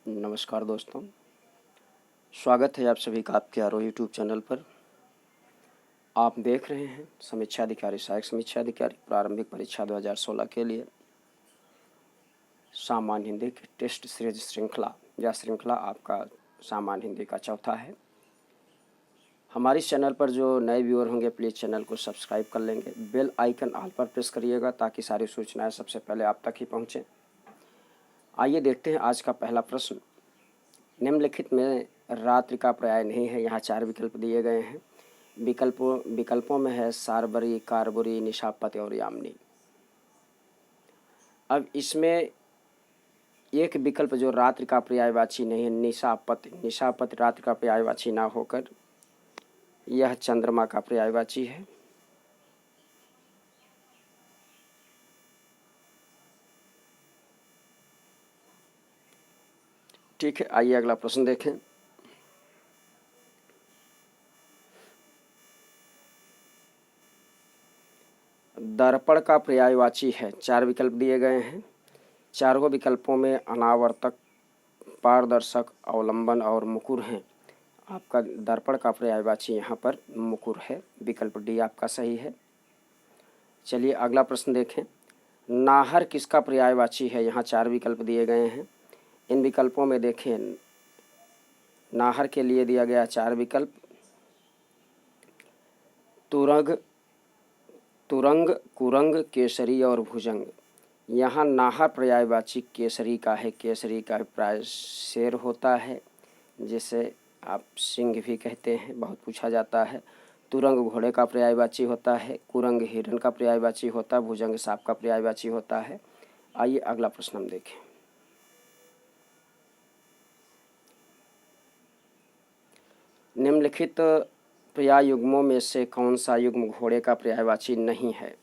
नमस्कार दोस्तों, स्वागत है आप सभी का आपके आरो यूट्यूब चैनल पर। आप देख रहे हैं समीक्षा अधिकारी सहायक समीक्षा अधिकारी प्रारंभिक परीक्षा 2016 के लिए सामान्य हिंदी की टेस्ट सीरीज श्रृंखला। यह श्रृंखला आपका सामान्य हिंदी का चौथा है। हमारे इस चैनल पर जो नए व्यूअर होंगे प्लीज़ चैनल को सब्सक्राइब कर लेंगे, बेल आइकन ऑल पर प्रेस करिएगा ताकि सारी सूचनाएँ सबसे पहले आप तक ही पहुँचें। आइए देखते हैं आज का पहला प्रश्न। निम्नलिखित में रात्रि का पर्याय नहीं है। यहाँ 4 विकल्प दिए गए हैं। विकल्पों में है सारबरी, कारबुरी, निशापति और यामिनी। अब इसमें एक विकल्प जो रात्रि का पर्यायवाची नहीं है, निशापति रात्रि का पर्यायवाची ना होकर यह चंद्रमा का पर्यायवाची है। ठीक है, आइए अगला प्रश्न देखें। दर्पण का पर्यायवाची है। 4 विकल्प दिए गए हैं। चारों विकल्पों में अनावर्तक, पारदर्शक, अवलंबन और मुकुर हैं। आपका दर्पण का पर्यायवाची यहाँ पर मुकुर है। विकल्प डी आपका सही है। चलिए अगला प्रश्न देखें। नाहर किसका पर्यायवाची है। यहाँ 4 विकल्प दिए गए हैं। इन विकल्पों में देखें, नाहर के लिए दिया गया 4 विकल्प। तुरंग, कुरंग, केसरी और भुजंग। यहाँ नाहर पर्यायवाची केसरी का है। केसरी का अभिप्राय शेर होता है, जिसे आप सिंह भी कहते हैं, बहुत पूछा जाता है। तुरंग घोड़े का पर्यायवाची होता है। कुरंग हिरण का पर्यायवाची होता है। भुजंग सांप का पर्यायवाची होता है। आइए अगला प्रश्न हम देखें। निम्नलिखित पर्याय युग्मों में से कौन सा युग्म घोड़े का पर्यायवाची नहीं है।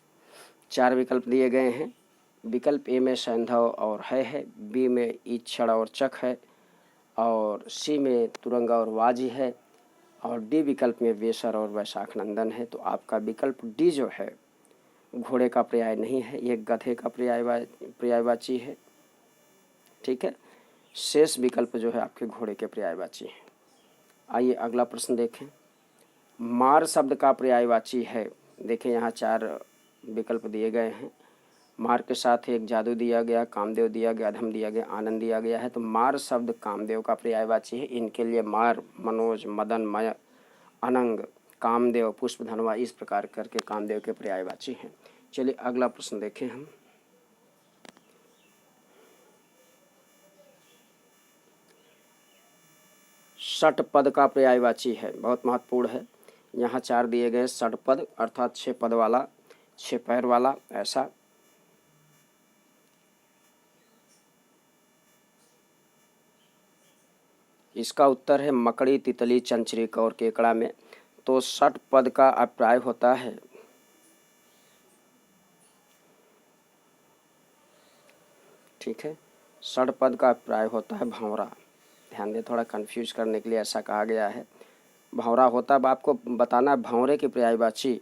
4 विकल्प दिए गए हैं। विकल्प ए में सैंधव और है, बी में ईक्षण और चक है, और सी में तुरंग और वाजी है, और डी विकल्प में वेसर और वैशाख नंदन है। तो आपका विकल्प डी जो है घोड़े का पर्याय नहीं है, ये गधे का पर्यायवाची है। ठीक है, शेष विकल्प जो है आपके घोड़े के पर्यायवाची हैं। आइए अगला प्रश्न देखें। मार शब्द का पर्यायवाची है। देखें यहाँ 4 विकल्प दिए गए हैं। मार के साथ एक जादू दिया गया, कामदेव दिया गया, अधम दिया गया, आनंद दिया गया है। तो मार शब्द कामदेव का पर्यायवाची है। इनके लिए मार, मनोज, मदन, मय, अनंग, कामदेव, पुष्प, धनवा, इस प्रकार करके कामदेव के पर्यायवाची हैं। चलिए अगला प्रश्न देखें हम। षटपद का पर्यायवाची है, बहुत महत्वपूर्ण है। यहाँ 4 दिए गए। षटपद अर्थात 6 पद वाला, 6 पैर वाला, ऐसा। इसका उत्तर है मकड़ी, तितली, चंचरीक और केकड़ा में। तो षटपद का अभिप्राय होता है ठीक है, षटपद का अभिप्राय होता है भंवरा। ध्यान दें, थोड़ा कंफ्यूज करने के लिए ऐसा कहा गया है। भंवरा होता है, अब आपको बताना है भंवरे की पर्यायवाची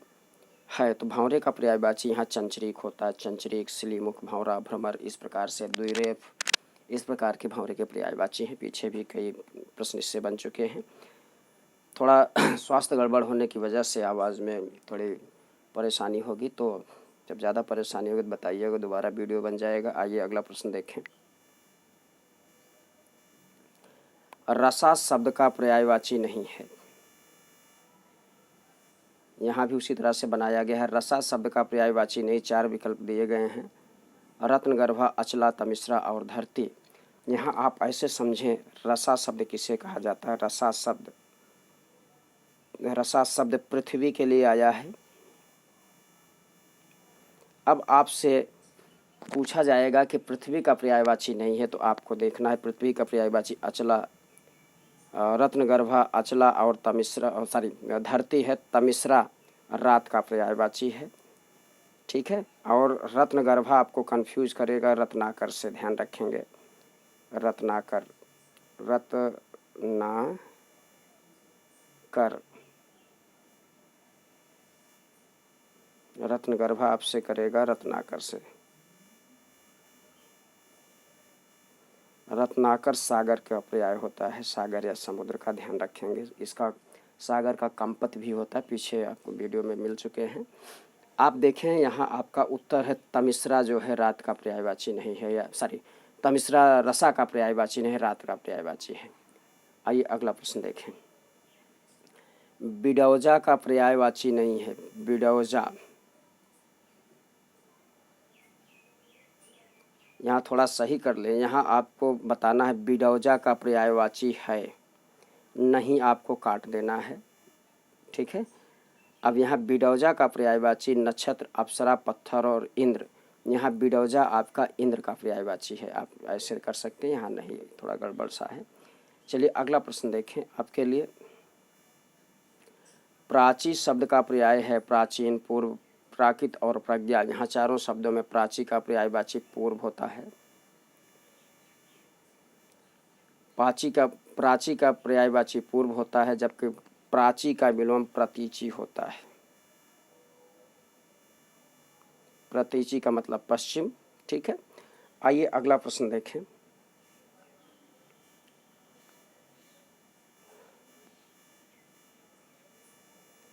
है। तो भंवरे का पर्यायवाची यहाँ चंचरीक होता है। चंचरीक, सिलीमुख, भंवरा, भ्रमर, इस प्रकार से द्विरेफ, इस प्रकार के भंवरे के पर्यायवाची हैं। पीछे भी कई प्रश्न इससे बन चुके हैं। थोड़ा स्वास्थ्य गड़बड़ होने की वजह से आवाज़ में थोड़ी परेशानी होगी, तो जब ज़्यादा परेशानी होगी तो बताइएगा, दोबारा वीडियो बन जाएगा। आइए अगला प्रश्न देखें। रसा शब्द का पर्यायवाची नहीं है। यहाँ भी उसी तरह से बनाया गया है। रसा शब्द का पर्यायवाची नहीं। 4 विकल्प दिए गए हैं। रत्नगर्भा, अचला, तमिश्रा और धरती। यहाँ आप ऐसे समझें, रसा शब्द किसे कहा जाता है। रसा शब्द पृथ्वी के लिए आया है। अब आपसे पूछा जाएगा कि पृथ्वी का पर्यायवाची नहीं है, तो आपको देखना है पृथ्वी का पर्यायवाची अचला, रत्नगर्भा, अचला और तमिश्रा, धरती है। तमिश्रा रात का पर्यायवाची है। ठीक है, और रत्नगर्भा आपको कंफ्यूज करेगा रत्नाकर से, ध्यान रखेंगे। रत्नाकर, रत्नगर्भा आपसे करेगा रत्नाकर से। रत्नाकर सागर का पर्याय होता है, सागर या समुद्र का ध्यान रखेंगे। इसका सागर का कंपत भी होता है, पीछे आपको वीडियो में मिल चुके हैं। आप देखें यहाँ आपका उत्तर है तमिश्रा जो है रात का पर्यायवाची नहीं है, या सॉरी तमिश्रा रसा का पर्यायवाची नहीं है, रात का पर्यायवाची है। आइए अगला प्रश्न देखें। बिडौजा का पर्यायवाची नहीं है, बिडौजा। यहाँ थोड़ा सही कर लें, यहाँ आपको बताना है बिडौजा का पर्यायवाची है, नहीं आपको काट देना है, ठीक है। अब यहाँ बिडौजा का पर्यायवाची नक्षत्र, अप्सरा, पत्थर और इंद्र। यहाँ बिडौजा आपका इंद्र का पर्यायवाची है, आप ऐसे कर सकते हैं, यहाँ नहीं, थोड़ा गड़बड़ सा है। चलिए अगला प्रश्न देखें आपके लिए। प्राची शब्द का पर्याय है प्राचीन, पूर्व, प्राकृत और प्रज्ञा। यहाँ चारों शब्दों में प्राची का पर्यायवाची पूर्व होता है। प्राची का पर्यायवाची पूर्व होता है, जबकि प्राची का विलोम प्रतीची होता है। प्रतीची का मतलब पश्चिम, ठीक है। आइए अगला प्रश्न देखें।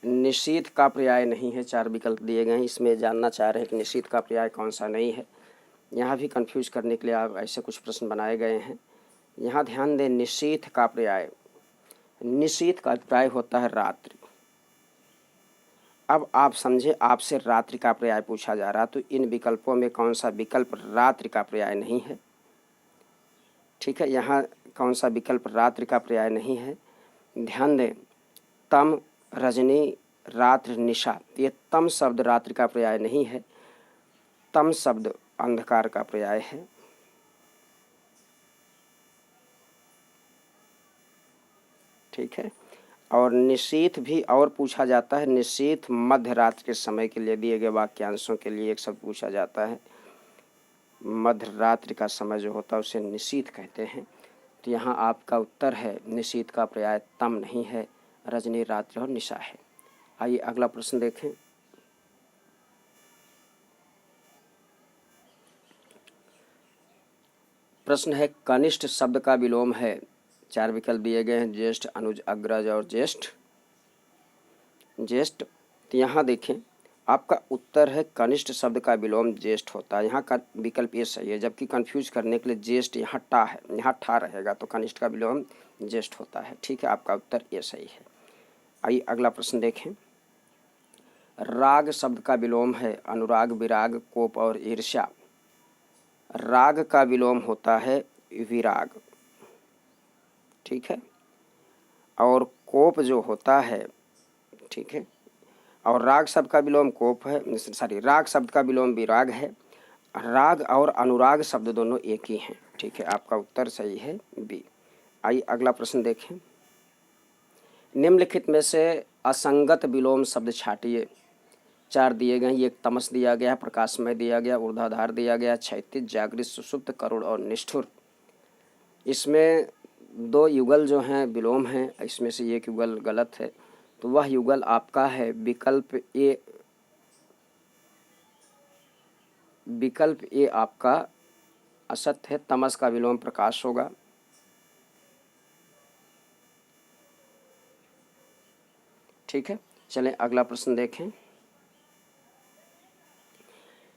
निशीथ का पर्याय नहीं है, 4 विकल्प दिए गए हैं, इसमें जानना चाह रहे हैं कि निशीथ का पर्याय कौन सा नहीं है। यहाँ भी कंफ्यूज करने के लिए आप ऐसे कुछ प्रश्न बनाए गए हैं। यहाँ ध्यान दें, निशीथ का पर्याय होता है रात्रि। अब आप समझे, आपसे रात्रि का पर्याय पूछा जा रहा, तो इन विकल्पों में कौन सा विकल्प रात्रि का पर्याय नहीं है, ठीक है। यहाँ कौन सा विकल्प रात्रि का पर्याय नहीं है, ध्यान दें। तम, रजनी, रात्रि, निशा, ये तम शब्द रात्रि का पर्याय नहीं है, तम शब्द अंधकार का पर्याय है। ठीक है। और निशीथ भी और पूछा जाता है, निशीथ मध्य रात्रि के समय के लिए दिए गए वाक्यांशों के लिए एक शब्द पूछा जाता है। मध्य रात्रि का समय जो होता है उसे निशीथ कहते हैं। तो यहाँ आपका उत्तर है निशीथ का पर्याय तम नहीं है, रजनी, रात्रि और निशा है। आइए अगला प्रश्न देखें। प्रश्न है कनिष्ठ शब्द का विलोम है, 4 विकल्प दिए गए हैं, ज्येष्ठ, अनुज, अग्रज और ज्येष्ठ। तो यहाँ देखें आपका उत्तर है कनिष्ठ शब्द का विलोम ज्येष्ठ होता है। यहाँ का विकल्प ये सही है, जबकि कंफ्यूज करने के लिए ज्येष्ठ यहाँ टा है, यहाँ ठा रहेगा, तो कनिष्ठ का विलोम ज्येष्ठ होता है, ठीक है। आपका उत्तर ये सही है। आइए अगला प्रश्न देखें। राग शब्द का विलोम है अनुराग, विराग, कोप और ईर्ष्या। राग का विलोम होता है विराग, ठीक है। और कोप जो होता है, ठीक है, और राग शब्द का विलोम कोप है, राग शब्द का विलोम विराग है। राग और अनुराग शब्द दोनों एक ही हैं, ठीक है। आपका उत्तर सही है बी। आइए अगला प्रश्न देखें। निम्नलिखित में से असंगत विलोम शब्द छाटिए। 4 दिए गए, एक तमस दिया गया, प्रकाशमय दिया गया, ऊर्ध्वाधार दिया गया, क्षैतिज, जागृत, सुषुप्त, करुण और निष्ठुर। इसमें 2 युगल जो हैं विलोम हैं, इसमें से एक युगल गलत है, तो वह युगल आपका है विकल्प ए। विकल्प ए आपका असत्य है, तमस का विलोम प्रकाश होगा। ठीक है, चलें अगला प्रश्न देखें।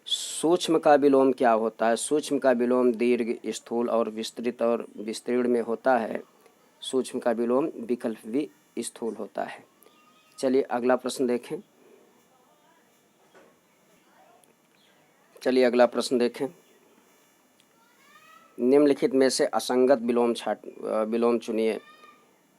सूक्ष्म का विलोम क्या होता है? सूक्ष्म का विलोम दीर्घ, स्थूल और विस्तृत और विस्तीर्ण में होता है। सूक्ष्म का विलोम विकल्प भी स्थूल होता है। चलिए अगला प्रश्न देखें। निम्नलिखित में से असंगत विलोम चुनिए।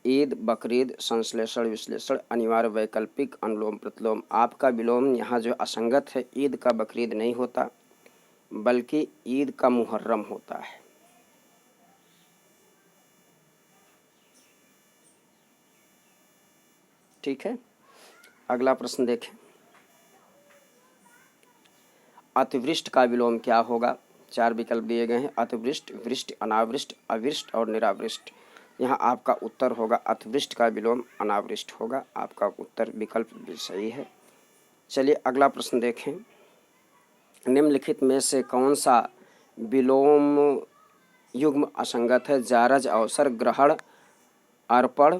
ईद, बकरीद, संश्लेषण, विश्लेषण, अनिवार्य, वैकल्पिक, अनुलोम प्रतिलोम। आपका विलोम यहाँ जो असंगत है, ईद का बकरीद नहीं होता, बल्कि ईद का मुहर्रम होता है। ठीक है, अगला प्रश्न देखें। अतिवृष्ट का विलोम क्या होगा? 4 विकल्प दिए गए हैं, अतिवृष्ट, वृष्टि, अनावृष्ट, अविष्ट और निरावृष्ट। यहाँ आपका उत्तर होगा अतिवृष्ट का विलोम अनावृष्ट होगा। आपका उत्तर विकल्प भी सही है। चलिए अगला प्रश्न देखें। निम्नलिखित में से कौन सा विलोम युग्म असंगत है। जारज अवसर ग्रहण अर्पण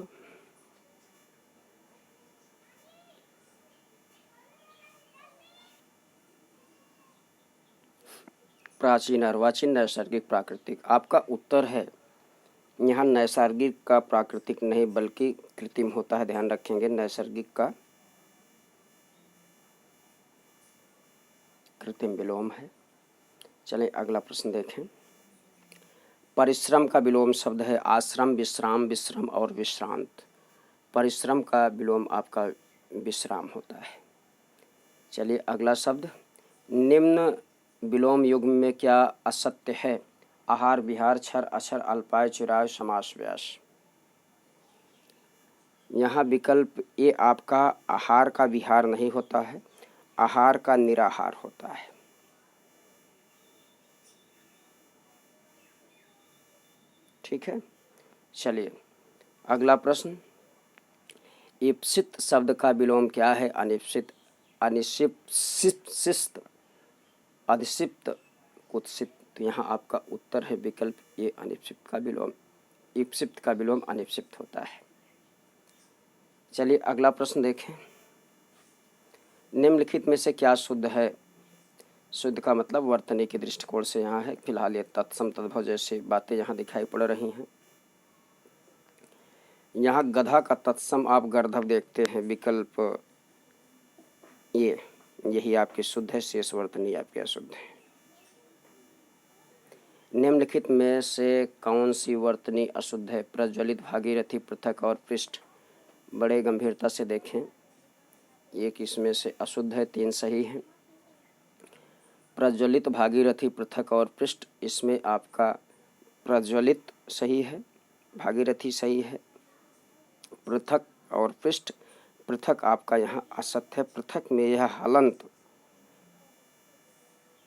प्राचीन अर्वाचीन नैसर्गिक प्राकृतिक। आपका उत्तर है यहाँ नैसर्गिक का प्राकृतिक नहीं बल्कि कृत्रिम होता है, ध्यान रखेंगे। नैसर्गिक का कृत्रिम विलोम है। चलें अगला प्रश्न देखें। परिश्रम का विलोम शब्द है आश्रम, विश्राम, विश्रम और विश्रांत। परिश्रम का विलोम आपका विश्राम होता है। चलिए अगला शब्द। निम्न विलोम युग्म में क्या असत्य है? आहार, विहार, क्षर, अक्षर, अल्पाय, चिराय, समास, व्यास। यहाँ विकल्प ए आपका आहार का विहार नहीं होता है, आहार का निराहार होता है। ठीक है। चलिए अगला प्रश्न। ईप्सित शब्द का विलोम क्या है? अनिप्सित, अनिशिप्त, अधिशिप्त, कुत्सित। तो यहाँ आपका उत्तर है विकल्प ये अनिप्सित का विलोम। ईप्सित का विलोम अनिप्सित होता है। चलिए अगला प्रश्न देखें। निम्नलिखित में से क्या शुद्ध है? शुद्ध का मतलब वर्तनी के दृष्टिकोण से यहाँ है। फिलहाल ये तत्सम तद्भव जैसी बातें यहाँ दिखाई पड़ रही हैं। यहाँ गधा का तत्सम आप गर्धव देखते हैं, विकल्प ये यही आपकी शुद्ध है, शेष वर्तनी आपकी अशुद्ध है। निम्नलिखित में से कौन सी वर्तनी अशुद्ध है? प्रज्वलित, भागीरथी, पृथक और पृष्ठ। बड़े गंभीरता से देखें, एक इसमें से अशुद्ध है, 3 सही हैं। प्रज्वलित, भागीरथी, पृथक और पृष्ठ, इसमें आपका प्रज्वलित सही है, भागीरथी सही है, पृथक और पृष्ठ। पृथक आपका यहाँ असत्य है। पृथक में यह हलंत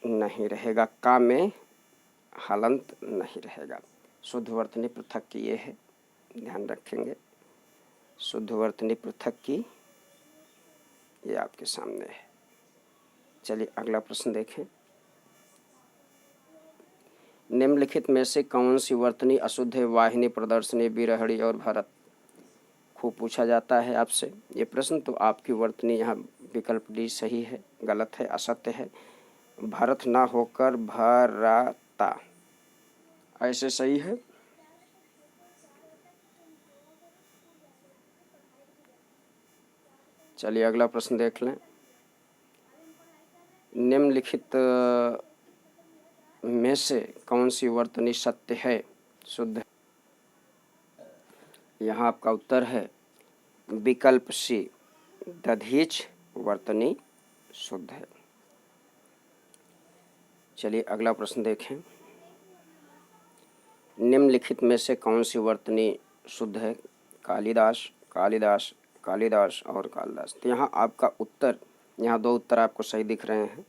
नहीं रहेगा, का में हलंत नहीं रहेगा। शुद्ध वर्तनी पृथक की ये है, ध्यान रखेंगे। शुद्ध वर्तनी पृथक की ये आपके सामने है। चलिए अगला प्रश्न देखें। निम्नलिखित में से कौन सी वर्तनी अशुद्ध है? वाहिनी, प्रदर्शनी, विरहणी और भरत। खूब पूछा जाता है आपसे ये प्रश्न, तो आपकी वर्तनी यहाँ विकल्प डी सही है, गलत है, असत्य है। भरत ना होकर भरता ऐसे सही है। चलिए अगला प्रश्न देख लें। निम्नलिखित में से कौन सी वर्तनी सत्य है, शुद्ध है? यहाँ आपका उत्तर है विकल्प सी, दधीच वर्तनी शुद्ध है। चलिए अगला प्रश्न देखें। निम्नलिखित में से कौन सी वर्तनी शुद्ध है? कालिदास, कालिदास, कालिदास और कालिदास। तो यहाँ आपका उत्तर, यहाँ 2 उत्तर आपको सही दिख रहे हैं,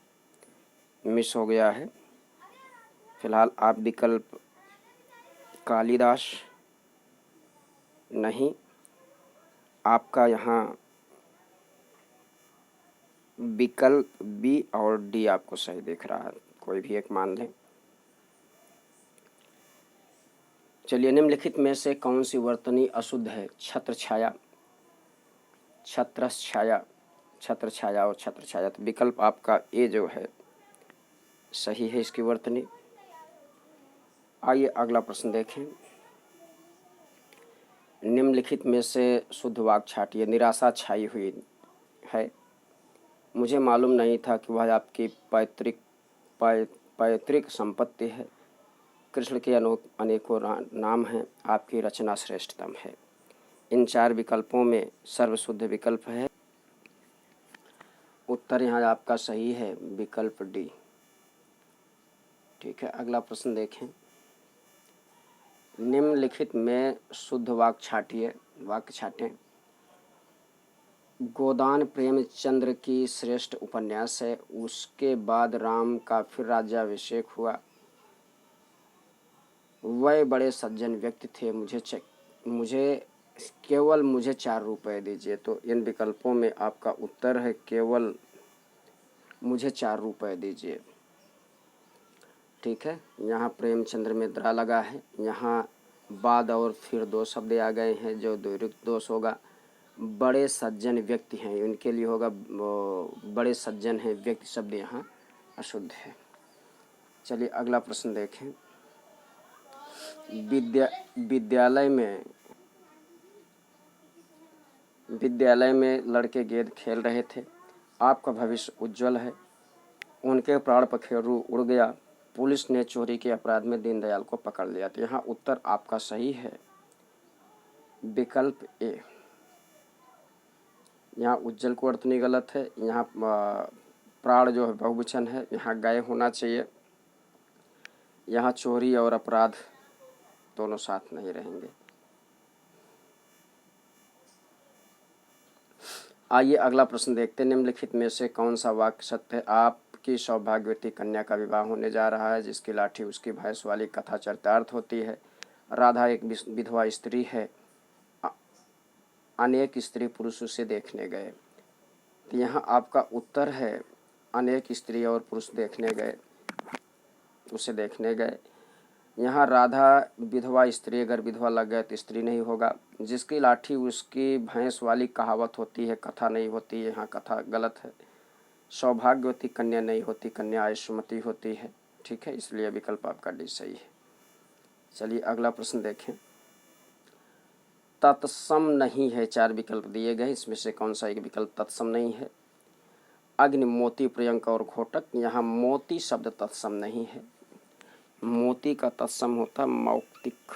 मिस हो गया है। फिलहाल आप विकल्प कालिदास नहीं, आपका यहाँ विकल्प बी और डी आपको सही दिख रहा है, कोई भी एक मान लें। चलिए निम्नलिखित में से कौन सी वर्तनी अशुद्ध है? छत्र छाया, छत्रस छाया, छत्र छाया और छत्र छाया। तो विकल्प आपका ए जो है सही है इसकी वर्तनी। आइए अगला प्रश्न देखें। निम्नलिखित में से शुद्ध वाक्य छाटिए। निराशा छाई हुई है, मुझे मालूम नहीं था कि वह आपकी पैतृक संपत्ति है। कृष्ण के अनेकों नाम हैं, आपकी रचना श्रेष्ठतम है। इन 4 विकल्पों में सर्वशुद्ध विकल्प है। उत्तर यहाँ आपका सही है, विकल्प डी। ठीक है, अगला प्रश्न देखें। निम्नलिखित में शुद्ध वाक्य छाटिए, वाक्य छाटें। गोदान प्रेमचंद्र की श्रेष्ठ उपन्यास है। उसके बाद राम का फिर राज्याभिषेक हुआ। वह बड़े सज्जन व्यक्ति थे। मुझे केवल 4 रुपए दीजिए। तो इन विकल्पों में आपका उत्तर है केवल मुझे 4 रुपए दीजिए। ठीक है। यहाँ प्रेमचंद्र में द्रा लगा है, यहाँ बाद और फिर दो शब्द आ गए हैं जो द्विरुक्त दोष होगा। बड़े सज्जन व्यक्ति हैं, उनके लिए होगा बड़े सज्जन हैं, व्यक्ति शब्द यहाँ अशुद्ध है। चलिए अगला प्रश्न देखें। विद्यालय में लड़के गेंद खेल रहे थे। आपका भविष्य उज्जवल है। उनके प्राण पखेरु उड़ गया। पुलिस ने चोरी के अपराध में दीनदयाल को पकड़ लिया। तो यहाँ उत्तर आपका सही है विकल्प ए। यहाँ उज्जवल को अर्थ नहीं गलत है। यहाँ प्राण जो है बहुवचन है, यहाँ गए होना चाहिए। यहाँ चोरी और अपराध दोनों साथ नहीं रहेंगे। आइए अगला प्रश्न देखते हैं। निम्नलिखित में से कौन सा वाक्य सत्य है? आपकी सौभाग्यवती कन्या का विवाह होने जा रहा है, जिसकी लाठी उसकी भैंस वाली कथा चरितार्थ होती है। राधा एक विधवा स्त्री है। अनेक स्त्री पुरुष उसे देखने गए। तो यहाँ आपका उत्तर है अनेक स्त्री और पुरुष उसे देखने गए। यहाँ राधा विधवा स्त्री, अगर विधवा लग गए तो स्त्री नहीं होगा। जिसकी लाठी उसकी भैंस वाली कहावत होती है, कथा नहीं होती है। यहाँ कथा गलत है। सौभाग्यवती कन्या नहीं होती, कन्या आयुष्मती होती है। ठीक है, इसलिए विकल्प आपका डी सही है। चलिए अगला प्रश्न देखें। तत्सम नहीं है, 4 विकल्प दिए गए, इसमें से कौन सा एक विकल्प तत्सम नहीं है? अग्नि, मोती, प्रियंका और घोटक। यहाँ मोती शब्द तत्सम नहीं है। मोती का तत्सम होता मौक्तिक।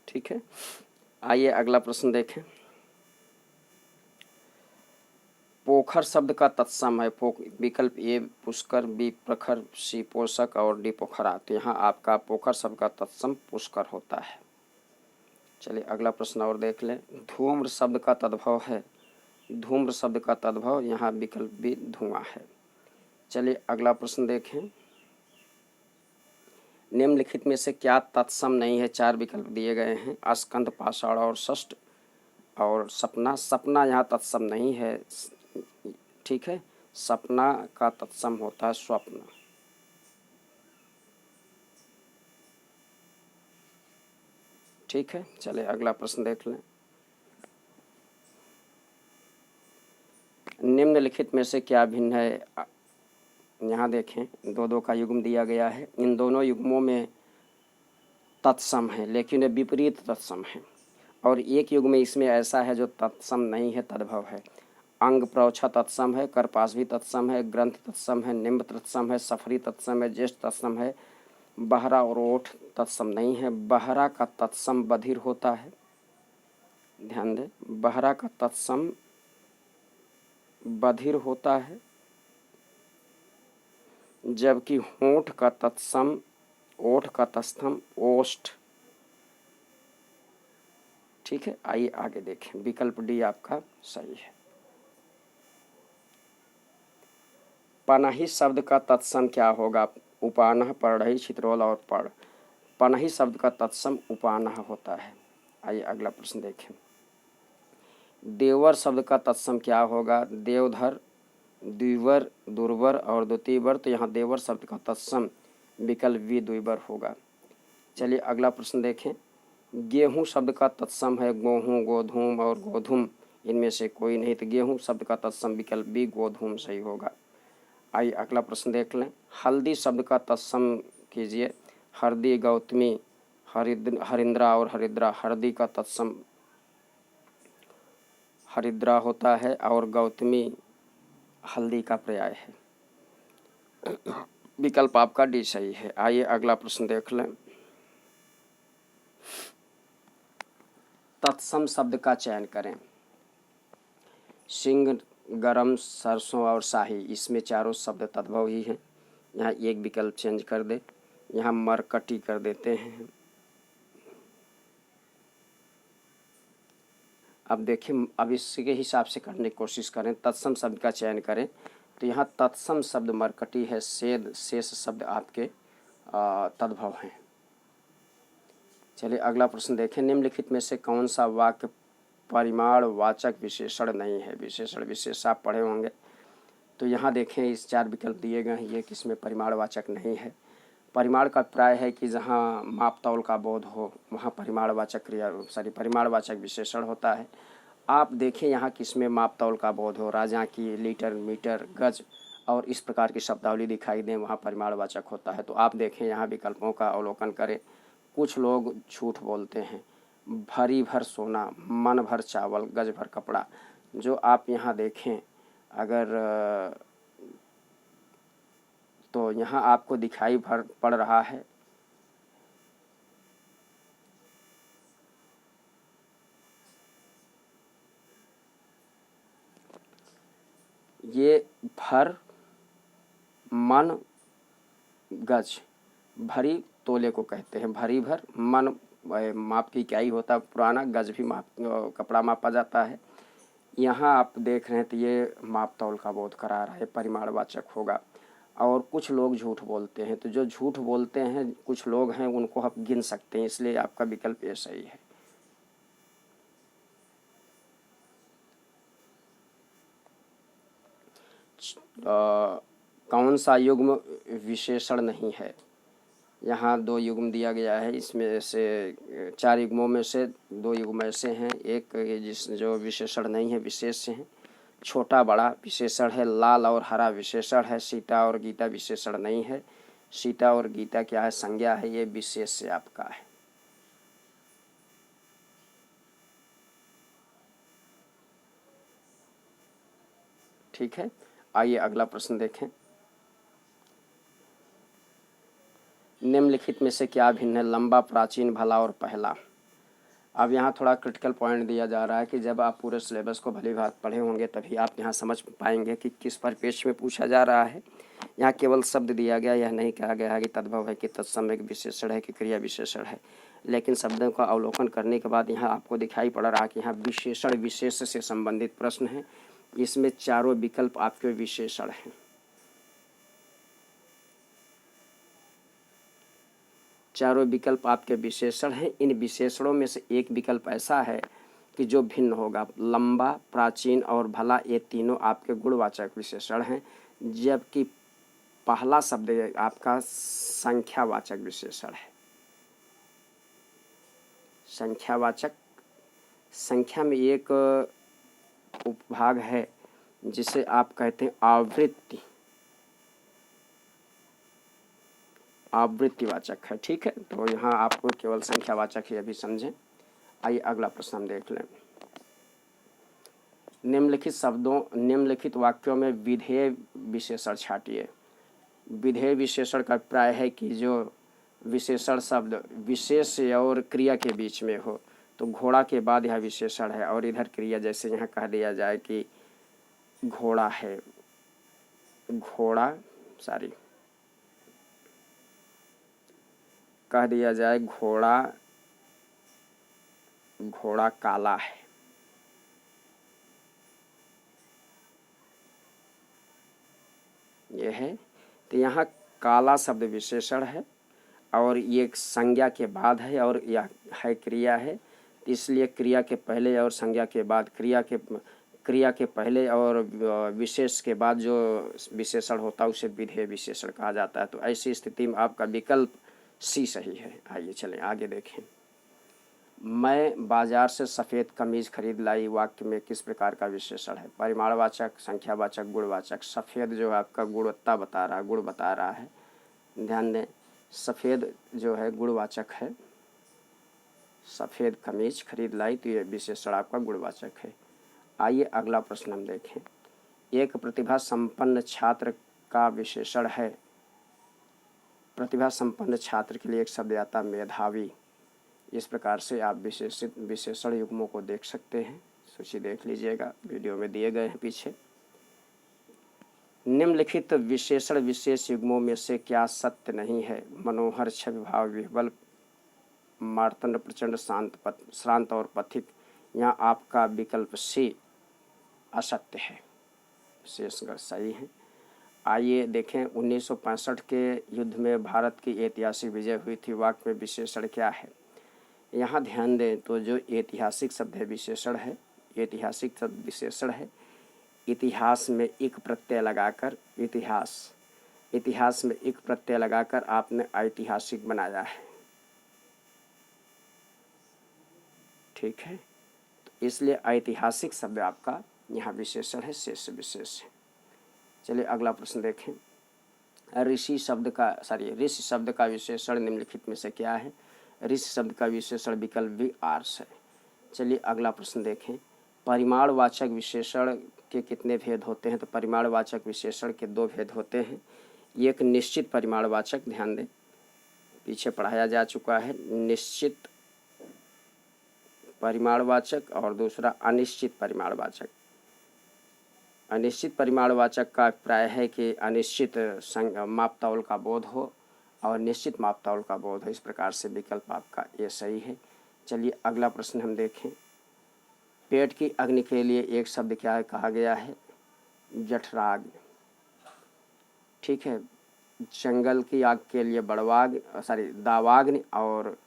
ठीक है, आइए अगला प्रश्न देखें। पोखर शब्द का तत्सम है। विकल्प ए पुष्कर, बी प्रखर, सी पोषक और डी पोखरा। तो यहाँ आपका पोखर शब्द का तत्सम पुष्कर होता है। चलिए अगला प्रश्न और देख लें। धूम्र शब्द का तद्भव है। धूम्र शब्द का तद्भव यहाँ विकल्प बी धुआं है। चलिए अगला प्रश्न देखें। निम्नलिखित में से क्या तत्सम नहीं है? 4 विकल्प दिए गए हैं। स्कंद, पाषाण और षष्ठ और सपना। सपना यहाँ तत्सम नहीं है। ठीक है, सपना का तत्सम होता है स्वप्न। ठीक है, चलिए अगला प्रश्न देख लें। निम्नलिखित में से क्या भिन्न है? यहाँ देखें, 2-2 का युग्म दिया गया है। इन दोनों युग्मों में तत्सम है, लेकिन विपरीत तत्सम है। और एक युग में इसमें ऐसा है जो तत्सम नहीं है, तद्भव है। अंग प्रौछा तत्सम है, करपासवी तत्सम है, ग्रंथ तत्सम है, निम्ब तत्सम है, सफरी तत्सम है, ज्येष्ठ तत्सम है। बहरा और ओठ तत्सम नहीं है। बहरा का तत्सम बधिर होता है, ध्यान दें। बहरा का तत्सम बधिर होता है, जबकि होठ का तत्सम, ओठ का तत्सम ओष्ठ। ठीक है, आइए आगे देखें। विकल्प डी आपका सही है। पनही शब्द का तत्सम क्या होगा? उपानह, परढ़ई, छितरोल और पढ़। पनही शब्द का तत्सम उपानह होता है। आइए अगला प्रश्न देखें। देवर शब्द का तत्सम क्या होगा? देवधर, द्विवर, दुर्वर और द्वितीयवर। तो यहाँ देवर शब्द का तत्सम विकल्प बी द्विवर होगा। चलिए अगला प्रश्न देखें। गेहूँ शब्द का तत्सम है गोहूँ, गोधूम और गोधुम। इनमें से कोई नहीं, तो गेहूँ शब्द का तत्सम विकल्प बी गोधूम सही होगा। आइए अगला प्रश्न देख लें। हल्दी शब्द का तत्सम कीजिए। हरदी, गौतमी, हरिंद्रा और हरिद्रा। हरदी का तत्सम हरिद्रा होता है और गौतमी हल्दी का पर्याय है। विकल्प आपका डी सही है। आइए अगला प्रश्न देख लें। तत्सम शब्द का चयन करें। सिंह, गरम, सरसों और शाही, इसमें चारों शब्द तद्भव ही हैं। यहाँ एक विकल्प चेंज कर दे, यहाँ मरकटी कर देते हैं। अब देखिए, अब इसके हिसाब से करने की कोशिश करें। तत्सम शब्द का चयन करें तो यहाँ तत्सम शब्द मरकटी है। सेद, शेष शब्द आपके तद्भव हैं। चलिए अगला प्रश्न देखें। निम्नलिखित में से कौन सा वाक्य परिमाणवाचक विशेषण नहीं है? विशेषण विशेष आप पढ़े होंगे। तो यहाँ देखें इस 4 विकल्प दिए गए हैं, ये किसमें परिमाणवाचक नहीं है। परिमाण का प्राय है कि जहाँ माप तौल का बोध हो वहाँ परिमाणवाचक विशेषण होता है। आप देखें यहाँ किसमें माप तौल का बोध हो, राजा की, लीटर, मीटर, गज और इस प्रकार की शब्दावली दिखाई दें, वहाँ परिमाणवाचक होता है। तो आप देखें यहाँ विकल्पों का अवलोकन करें। कुछ लोग झूठ बोलते हैं, भरी भर सोना, मन भर चावल, गज भर कपड़ा। जो आप यहाँ देखें अगर तो यहाँ आपको दिखाई पड़ रहा है ये भर, मन, गज। भरी तोले को कहते हैं, भरी भर। मन माप की इकाई होता है पुराना, गज भी माप कपड़ा मापा जाता है। यहाँ आप देख रहे हैं तो ये माप तौल का बोध करा रहा है, परिमाणवाचक होगा। और कुछ लोग झूठ बोलते हैं, तो जो झूठ बोलते हैं कुछ लोग हैं उनको आप गिन सकते हैं, इसलिए आपका विकल्प ये सही है। कौन सा युग्म विशेषण नहीं है? यहाँ 2 युग्म दिया गया है, इसमें से 4 युग्मों में से 2 युग्म ऐसे हैं। एक जो विशेषण नहीं है, विशेष हैं। छोटा बड़ा विशेषण है, लाल और हरा विशेषण है, सीता और गीता विशेषण नहीं है। सीता और गीता क्या है? संज्ञा है, ये विशेष से आपका है। ठीक है, आइए अगला प्रश्न देखें। निम्नलिखित में से क्या भिन्न है? लंबा, प्राचीन, भला और पहला। अब यहाँ थोड़ा क्रिटिकल पॉइंट दिया जा रहा है कि जब आप पूरे सिलेबस को भली भांति पढ़े होंगे तभी आप यहाँ समझ पाएंगे कि किस परिपेक्ष में पूछा जा रहा है। यहाँ केवल शब्द दिया गया, यह नहीं कहा गया है कि तद्भव है, कि तत्समय विशेषण है, कि क्रिया विशेषण है। लेकिन शब्दों का अवलोकन करने के बाद यहाँ आपको दिखाई पड़ रहा है कि यहाँ विशेषण विशेष से संबंधित प्रश्न है। इसमें चारों विकल्प आपके विशेषण हैं। चारों विकल्प आपके विशेषण हैं। इन विशेषणों में से एक विकल्प ऐसा है कि जो भिन्न होगा। लंबा, प्राचीन और भला, ये तीनों आपके गुणवाचक विशेषण हैं, जबकि पहला शब्द आपका संख्यावाचक विशेषण है। संख्यावाचक, संख्या में एक उपभाग है जिसे आप कहते हैं आवृत्ति, आवृत्तिवाचक है। ठीक है, तो यहाँ आपको केवल संख्यावाचक ही अभी समझें। आइए अगला प्रश्न हम देख लें। निम्नलिखित वाक्यों में विधेय विशेषण छाटिए। विधेय विशेषण का प्राय है कि जो विशेषण शब्द विशेष और क्रिया के बीच में हो। तो घोड़ा के बाद यह विशेषण है और इधर क्रिया, जैसे यहाँ कह दिया जाए कि घोड़ा है, कह दिया जाए घोड़ा काला है। ये है, तो यहाँ काला शब्द विशेषण है और ये संज्ञा के बाद है और यह है क्रिया है, इसलिए क्रिया के पहले और संज्ञा के बाद, क्रिया के पहले और विशेष के बाद जो विशेषण होता है उसे विधेय विशेषण कहा जाता है। तो ऐसी स्थिति में आपका विकल्प सी सही है। आइए चलें आगे देखें। मैं बाजार से सफ़ेद कमीज खरीद लाई वाक्य में किस प्रकार का विशेषण है? परिमाणवाचक, संख्यावाचक, गुणवाचक। सफ़ेद जो है आपका गुणवत्ता बता रहा है, गुण बता रहा है। ध्यान दें, सफ़ेद जो है गुणवाचक है। सफ़ेद कमीज खरीद लाई, तो ये विशेषण आपका गुणवाचक है। आइए अगला प्रश्न हम देखें। एक प्रतिभा संपन्न छात्र का विशेषण है। प्रतिभा संपन्न छात्र के लिए एक शब्द आता है मेधावी। इस प्रकार से आप विशेषण युग्मों को देख सकते हैं। सूची देख लीजिएगा, वीडियो में दिए गए हैं पीछे। निम्नलिखित विशेषण विशेष युग्मों में से क्या सत्य नहीं है? मनोहर, छवि, भाव, विह्वल, मार्तंड, प्रचंड, श्रांत और पथिक। यहाँ आपका विकल्प सी असत्य है, शेष सही है। आइए देखें, 1965 के युद्ध में भारत की ऐतिहासिक विजय हुई थी, वाक्य में विशेषण क्या है? यहाँ ध्यान दें तो जो ऐतिहासिक शब्द है विशेषण है, ऐतिहासिक शब्द विशेषण है। इतिहास में एक प्रत्यय लगाकर इतिहास में एक प्रत्यय लगाकर आपने ऐतिहासिक बनाया है, ठीक है। तो इसलिए ऐतिहासिक शब्द आपका यहाँ विशेषण है, शेष विशेष है। चलिए अगला प्रश्न देखें। ऋषि शब्द का विशेषण निम्नलिखित में से क्या है? ऋषि शब्द का विशेषण विकल्प बी आर्ष है। चलिए अगला प्रश्न देखें। परिमाणवाचक विशेषण के कितने भेद होते हैं? तो परिमाणवाचक विशेषण के 2 भेद होते हैं। एक निश्चित परिमाणवाचक, ध्यान दें पीछे पढ़ाया जा चुका है, निश्चित परिमाणवाचक, और दूसरा अनिश्चित परिमाणवाचक। अनिश्चित परिमाणवाचक का अभिप्राय है कि अनिश्चित मापतौल का बोध हो और निश्चित मापतौल का बोध हो। इस प्रकार से विकल्प आपका ये सही है। चलिए अगला प्रश्न हम देखें। पेट की अग्नि के लिए एक शब्द क्या कहा गया है? जठराग्नि, ठीक है। जंगल की आग के लिए दावाग्नि, और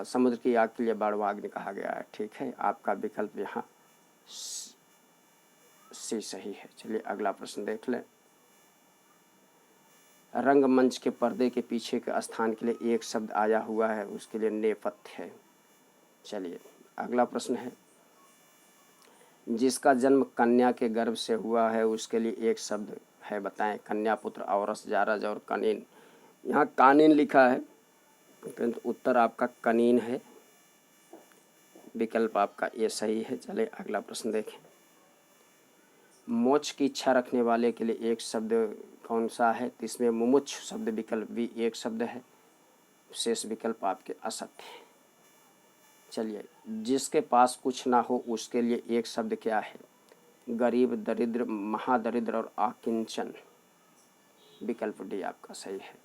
समुद्र की आग के लिए बड़वाग्नि कहा गया है, ठीक है। आपका विकल्प यहाँ सी सही है। चलिए अगला प्रश्न देख लें। रंगमंच के पर्दे के पीछे के स्थान के लिए एक शब्द आया हुआ है, उसके लिए नेपथ्य है। चलिए अगला प्रश्न है। जिसका जन्म कन्या के गर्भ से हुआ है उसके लिए एक शब्द है, बताएं। कन्या, पुत्र, औरस, जारज और कनीन। यहाँ कानीन लिखा है, परंतु उत्तर आपका कनीन है। विकल्प आपका ये सही है। चलिए अगला प्रश्न देखें। मोक्ष की इच्छा रखने वाले के लिए एक शब्द कौन सा है? तो इसमें मुमुक्षु शब्द विकल्प भी एक शब्द है, शेष विकल्प आपके असत्य है। चलिए जिसके पास कुछ ना हो उसके लिए एक शब्द क्या है? गरीब, दरिद्र, महादरिद्र और अकिंचन। विकल्प डी आपका सही है।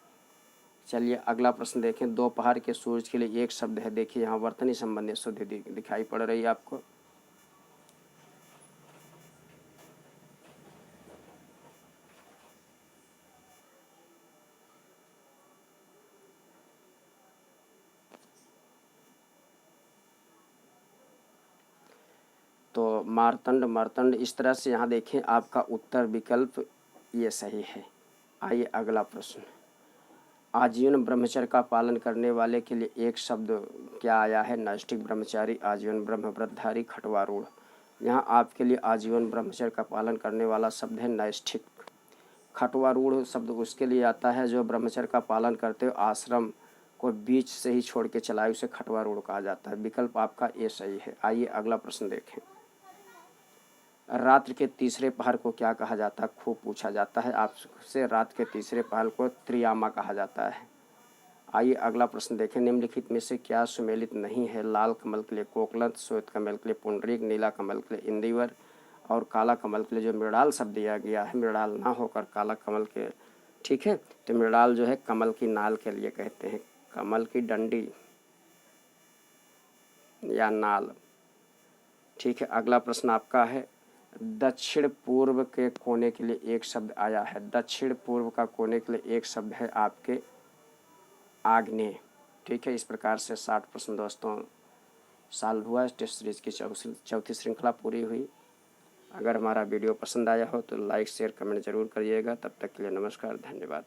चलिए अगला प्रश्न देखें। दोपहर के सूरज के लिए एक शब्द है, देखिए यहाँ वर्तनी संबंधी शुद्धि दिखाई पड़ रही है आपको। तो मार्तंड, इस तरह से यहाँ देखें आपका उत्तर विकल्प ये सही है। आइए अगला प्रश्न। आजीवन ब्रह्मचर्य का पालन करने वाले के लिए एक शब्द क्या आया है? नैष्ठिक ब्रह्मचारी, आजीवन ब्रह्मव्रतधारी, खटवारूढ़। यहाँ आपके लिए आजीवन ब्रह्मचर्य का पालन करने वाला शब्द है नैष्ठिक। खटवारूढ़ शब्द उसके लिए आता है जो ब्रह्मचर्य का पालन करते हुए आश्रम को बीच से ही छोड़ के चलाए, उसे खटवारूढ़ कहा जाता है। विकल्प आपका ये सही है। आइए अगला प्रश्न देखें। रात्रि के तीसरे पहर को क्या कहा जाता है? खूब पूछा जाता है आपसे। रात के तीसरे पहर को त्रियामा कहा जाता है। आइए अगला प्रश्न देखें। निम्नलिखित में से क्या सुमेलित नहीं है? लाल कमल के लिए कोकलत, श्वेत कमल के लिए पुंडरीक, नीला कमल के लिए इंदिवर और काला कमल के लिए जो मृणाल शब्द दिया गया है, मृणाल ना होकर काला कमल के, ठीक है। तो मृणाल जो है कमल की नाल के लिए कहते हैं, कमल की डंडी या नाल, ठीक है। अगला प्रश्न आपका है। दक्षिण पूर्व के कोने के लिए एक शब्द आया है। दक्षिण पूर्व का कोने के लिए एक शब्द है आपके आग्नेय, ठीक है। इस प्रकार से 60 प्रश्न दोस्तों सॉल्व हुआ। टेस्ट सीरीज की चौथी श्रृंखला पूरी हुई। अगर हमारा वीडियो पसंद आया हो तो लाइक, शेयर, कमेंट जरूर करिएगा। तब तक के लिए नमस्कार, धन्यवाद।